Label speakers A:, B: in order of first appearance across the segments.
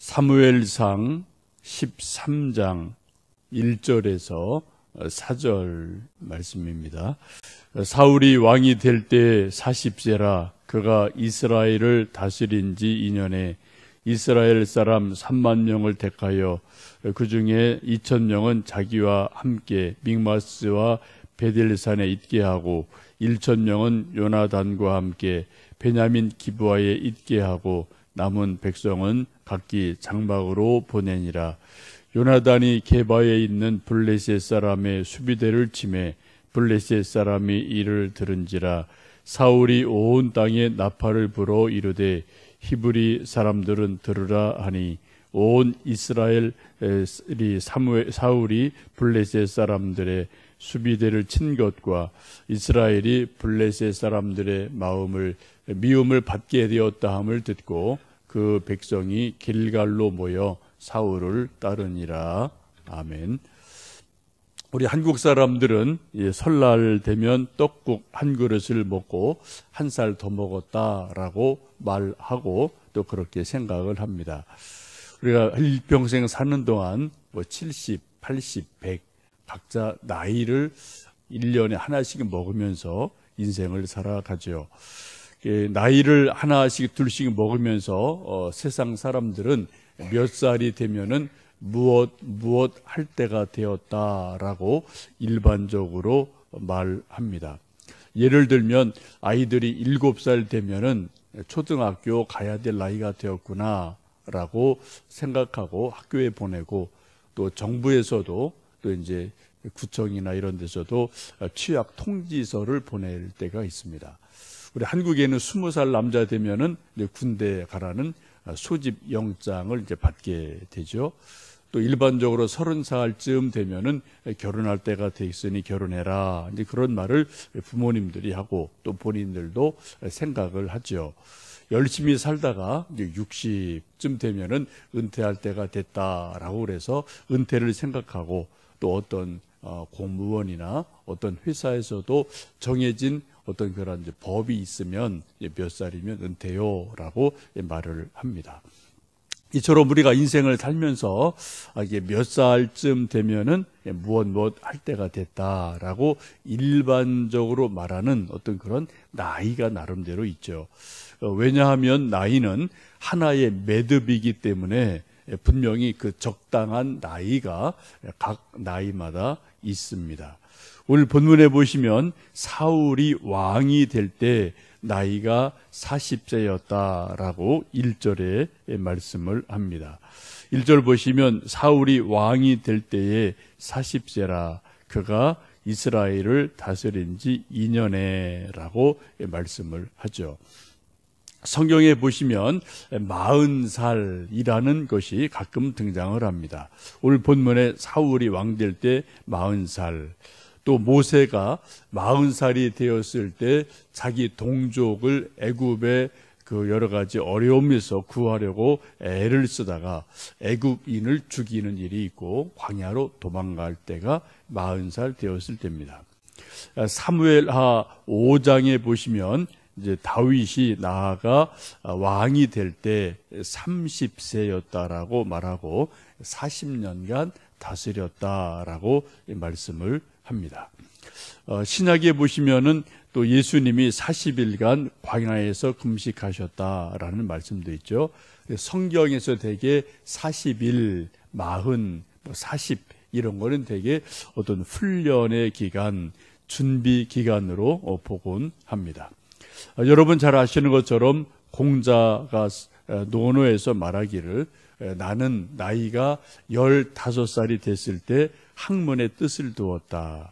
A: 사무엘상 13장 1절에서 4절 말씀입니다. 사울이 왕이 될 때 40세라 그가 이스라엘을 다스린 지 2년에 이스라엘 사람 3만 명을 택하여 그 중에 2,000명은 자기와 함께 믹마스와 베델산에 있게 하고 1,000명은 요나단과 함께 베냐민 기브아에 있게 하고 남은 백성은 각기 장막으로 보내니라. 요나단이 게바에 있는 블레셋 사람의 수비대를 치매 블레셋 사람이 이를 들은지라. 사울이 온 땅에 나팔을 불어 이르되 히브리 사람들은 들으라 하니 온 이스라엘이 사울이 블레셋 사람들의 수비대를 친 것과 이스라엘이 블레셋 사람들의 미움을 받게 되었다 함을 듣고 그 백성이 길갈로 모여 사울을 따르니라. 아멘. 우리 한국 사람들은 설날 되면 떡국 한 그릇을 먹고 한 살 더 먹었다라고 말하고 또 그렇게 생각을 합니다. 우리가 일평생 사는 동안 70, 80, 100 각자 나이를 1년에 하나씩 먹으면서 인생을 살아가죠. 나이를 하나씩 둘씩 먹으면서 세상 사람들은 몇 살이 되면은 무엇 할 때가 되었다라고 일반적으로 말합니다. 예를 들면 아이들이 7살 되면은 초등학교 가야 될 나이가 되었구나라고 생각하고 학교에 보내고 또 정부에서도 또 이제 구청이나 이런 데서도 취약 통지서를 보낼 때가 있습니다. 우리 한국에는 20살 남자 되면은 이제 군대 가라는 소집 영장을 이제 받게 되죠. 또 일반적으로 30살쯤 되면은 결혼할 때가 돼 있으니 결혼해라. 이제 그런 말을 부모님들이 하고 또 본인들도 생각을 하죠. 열심히 살다가 이제 60쯤 되면은 은퇴할 때가 됐다라고 그래서 은퇴를 생각하고 또 어떤 공무원이나 어떤 회사에서도 정해진 어떤 그런 이제 법이 있으면 몇 살이면 은퇴요라고 말을 합니다. 이처럼 우리가 인생을 살면서 이게 몇 살쯤 되면은 무엇 할 때가 됐다라고 일반적으로 말하는 어떤 그런 나이가 나름대로 있죠. 왜냐하면 나이는 하나의 매듭이기 때문에 분명히 그 적당한 나이가 각 나이마다 있습니다. 오늘 본문에 보시면 사울이 왕이 될 때 나이가 40세였다라고 1절에 말씀을 합니다. 1절 보시면 사울이 왕이 될 때에 40세라 그가 이스라엘을 다스린 지 2년에라고 말씀을 하죠. 성경에 보시면 40살이라는 것이 가끔 등장을 합니다. 오늘 본문에 사울이 왕 될 때 40살, 또 모세가 40살이 되었을 때 자기 동족을 애굽의 그 여러 가지 어려움에서 구하려고 애를 쓰다가 애굽인을 죽이는 일이 있고 광야로 도망갈 때가 40살 되었을 때입니다. 사무엘하 5장에 보시면 이제 다윗이 나아가 왕이 될 때 30세였다라고 말하고 40년간 다스렸다라고 말씀을 합니다. 신약에 보시면은 또 예수님이 40일간 광야에서 금식하셨다라는 말씀도 있죠. 성경에서 되게 40일, 40, 40 이런 거는 되게 어떤 훈련의 기간, 준비 기간으로 보곤 합니다. 여러분 잘 아시는 것처럼 공자가 논어에서 말하기를 나는 나이가 15살이 됐을 때 학문의 뜻을 두었다.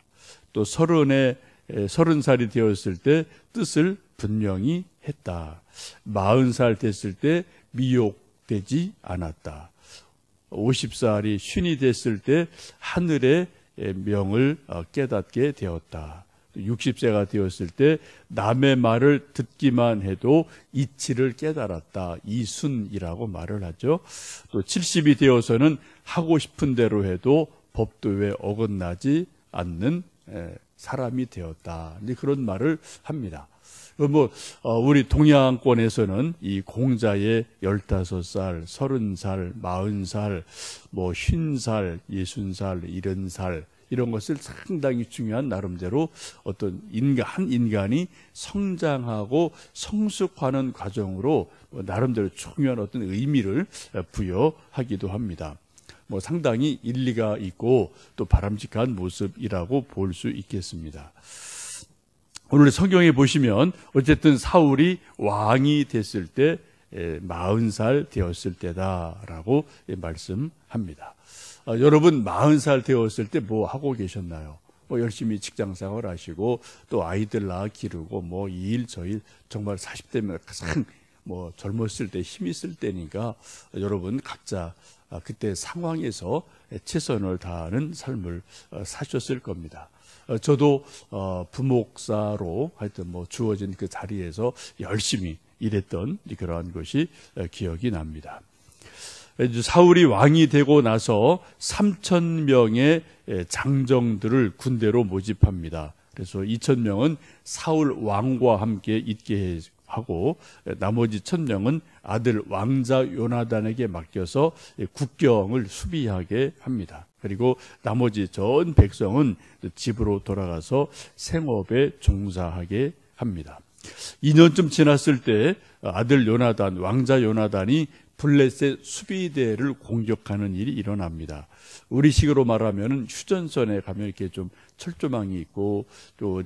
A: 또 30살이 되었을 때 뜻을 분명히 했다. 40살 됐을 때 미혹되지 않았다. 50살이 쉰이 됐을 때 하늘의 명을 깨닫게 되었다. 60세가 되었을 때 남의 말을 듣기만 해도 이치를 깨달았다. 이순이라고 말을 하죠. 또 70이 되어서는 하고 싶은 대로 해도 법도에 어긋나지 않는 사람이 되었다. 그런 말을 합니다. 우리 동양권에서는 이 공자의 15살, 30살, 40살, 50살, 60살, 70살, 이런 것을 상당히 중요한 나름대로 어떤 한 인간이 성장하고 성숙하는 과정으로 나름대로 중요한 어떤 의미를 부여하기도 합니다. 상당히 일리가 있고 또 바람직한 모습이라고 볼 수 있겠습니다. 오늘 성경에 보시면 어쨌든 사울이 왕이 됐을 때 40살 되었을 때다라고 말씀합니다. 여러분 40살 되었을 때 뭐 하고 계셨나요? 열심히 직장생활 하시고 또 아이들 낳아 기르고 이 일 저 일, 정말 40대면 가장 젊었을 때 힘 있을 때니까 여러분 각자 그때 상황에서 최선을 다하는 삶을 사셨을 겁니다. 저도 부목사로 하여튼 주어진 그 자리에서 열심히 일했던 그러한 것이 기억이 납니다. 사울이 왕이 되고 나서 3,000명의 장정들을 군대로 모집합니다. 그래서 2,000명은 사울 왕과 함께 있게 하고 나머지 1,000명은 아들 왕자 요나단에게 맡겨서 국경을 수비하게 합니다. 그리고 나머지 전 백성은 집으로 돌아가서 생업에 종사하게 합니다. 2년쯤 지났을 때 아들 요나단, 왕자 요나단이 블레셋 수비대를 공격하는 일이 일어납니다. 우리식으로 말하면 휴전선에 가면 이렇게 좀 철조망이 있고 또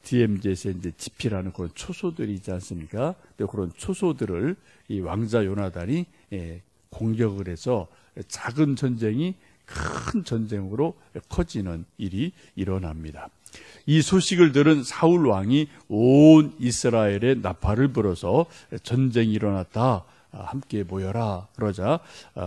A: DMZ에서 이제 지피라는 그런 초소들이 있지 않습니까? 그런 초소들을 이 왕자 요나단이 공격을 해서 작은 전쟁이 큰 전쟁으로 커지는 일이 일어납니다. 이 소식을 들은 사울 왕이 온 이스라엘에 나팔을 불어서 전쟁이 일어났다, 함께 모여라 그러자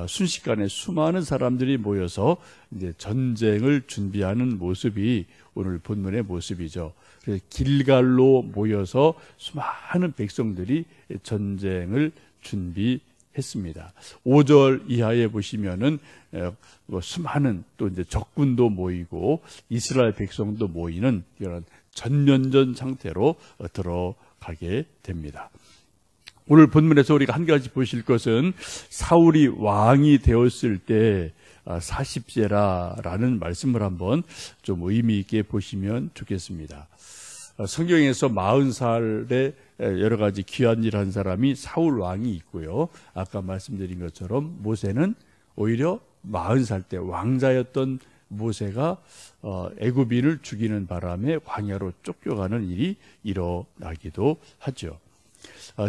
A: 순식간에 수많은 사람들이 모여서 이제 전쟁을 준비하는 모습이 오늘 본문의 모습이죠. 그래서 길갈로 모여서 수많은 백성들이 전쟁을 준비했습니다. 5절 이하에 보시면은 수많은 또 이제 적군도 모이고 이스라엘 백성도 모이는 이런 전면전 상태로 들어가게 됩니다. 오늘 본문에서 우리가 한 가지 보실 것은 사울이 왕이 되었을 때 40세라라는 말씀을 한번 좀 의미 있게 보시면 좋겠습니다. 성경에서 40살에 여러 가지 귀한 일 한 사람이 사울 왕이 있고요. 아까 말씀드린 것처럼 모세는 오히려 40살 때 왕자였던 모세가 애굽인을 죽이는 바람에 광야로 쫓겨가는 일이 일어나기도 하죠.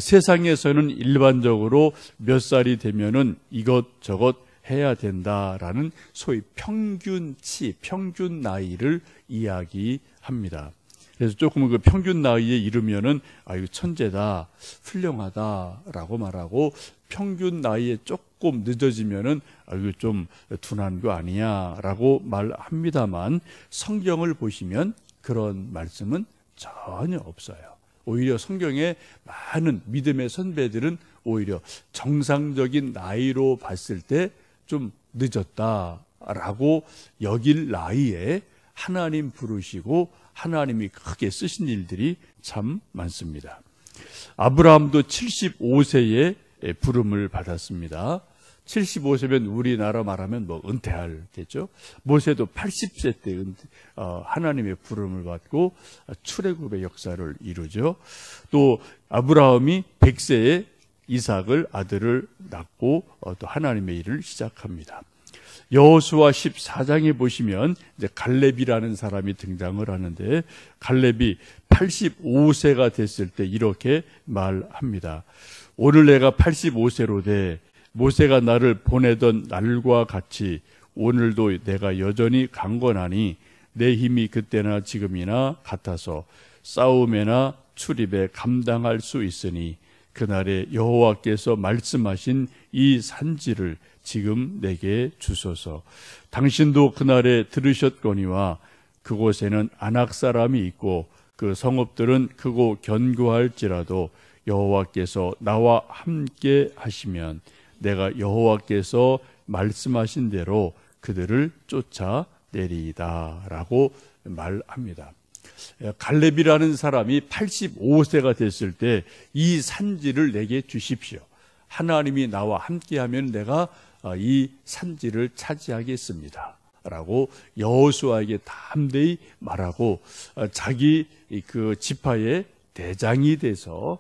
A: 세상에서는 일반적으로 몇 살이 되면은 이것저것 해야 된다라는 소위 평균치, 평균 나이를 이야기합니다. 그래서 조금 그 평균 나이에 이르면은 이거 천재다, 훌륭하다라고 말하고 평균 나이에 조금 늦어지면은 이거 좀 둔한 거 아니야라고 말합니다만 성경을 보시면 그런 말씀은 전혀 없어요. 오히려 성경의 많은 믿음의 선배들은 오히려 정상적인 나이로 봤을 때 좀 늦었다라고 여길 나이에 하나님 부르시고 하나님이 크게 쓰신 일들이 참 많습니다. 아브라함도 75세에 부름을 받았습니다. 75세면 우리나라 말하면 은퇴할 때죠. 모세도 80세 때 하나님의 부름을 받고 출애굽의 역사를 이루죠. 또 아브라함이 100세에 이삭을 아들을 낳고 또 하나님의 일을 시작합니다. 여호수아 14장에 보시면 이제 갈렙이라는 사람이 등장을 하는데 갈렙이 85세가 됐을 때 이렇게 말합니다. 오늘 내가 85세로 돼 모세가 나를 보내던 날과 같이 오늘도 내가 여전히 강건하니 내 힘이 그때나 지금이나 같아서 싸움에나 출입에 감당할 수 있으니 그날에 여호와께서 말씀하신 이 산지를 지금 내게 주소서. 당신도 그날에 들으셨거니와 그곳에는 아낙 사람이 있고 그 성읍들은 크고 견고할지라도 여호와께서 나와 함께 하시면 내가 여호와께서 말씀하신 대로 그들을 쫓아내리이다 라고 말합니다. 갈렙이라는 사람이 85세가 됐을 때 이 산지를 내게 주십시오. 하나님이 나와 함께하면 내가 이 산지를 차지하겠습니다. 라고 여호수아에게 담대히 말하고 자기 그 지파의 대장이 돼서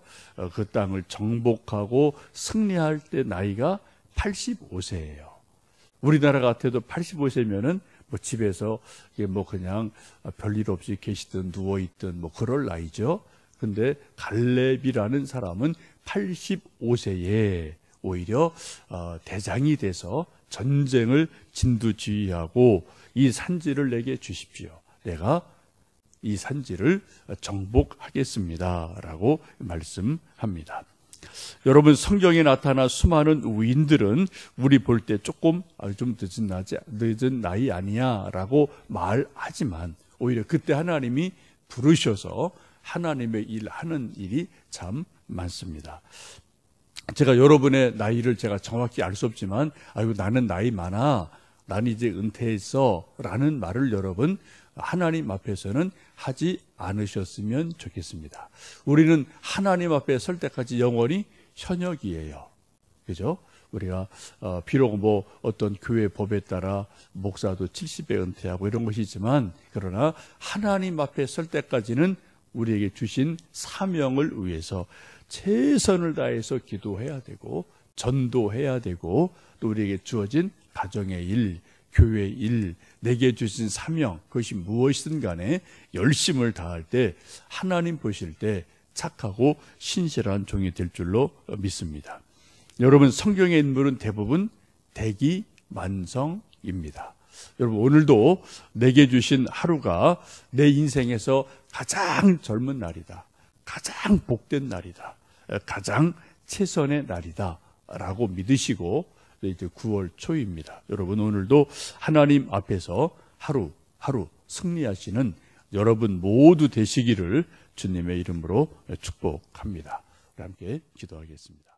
A: 그 땅을 정복하고 승리할 때 나이가 85세예요. 우리나라 같아도 85세면은 뭐 집에서 뭐 그냥 별일 없이 계시든 누워있든 뭐 그럴 나이죠. 근데 갈렙이라는 사람은 85세에 오히려 대장이 돼서 전쟁을 진두지휘하고 이 산지를 내게 주십시오. 내가 이 산지를 정복하겠습니다. 라고 말씀합니다. 여러분, 성경에 나타난 수많은 위인들은 우리 볼 때 조금 좀 늦은 나이 아니야 라고 말하지만 오히려 그때 하나님이 부르셔서 하나님의 일 하는 일이 참 많습니다. 제가 여러분의 나이를 제가 정확히 알 수 없지만 아이고 나는 나이 많아, 난 이제 은퇴했어 라는 말을 여러분 하나님 앞에서는 하지 않으셨으면 좋겠습니다. 우리는 하나님 앞에 설 때까지 영원히 현역이에요. 그죠? 우리가 비록 뭐 어떤 교회 법에 따라 목사도 70에 은퇴하고 이런 것이 있지만 그러나 하나님 앞에 설 때까지는 우리에게 주신 사명을 위해서 최선을 다해서 기도해야 되고 전도해야 되고 또 우리에게 주어진 가정의 일, 교회 일, 내게 주신 사명, 그것이 무엇이든 간에 열심을 다할 때 하나님 보실 때 착하고 신실한 종이 될 줄로 믿습니다. 여러분, 성경의 인물은 대부분 대기만성입니다. 여러분, 오늘도 내게 주신 하루가 내 인생에서 가장 젊은 날이다, 가장 복된 날이다, 가장 최선의 날이다 라고 믿으시고 이제 9월 초입니다. 여러분, 오늘도 하나님 앞에서 하루 승리하시는 여러분 모두 되시기를 주님의 이름으로 축복합니다. 함께 기도하겠습니다.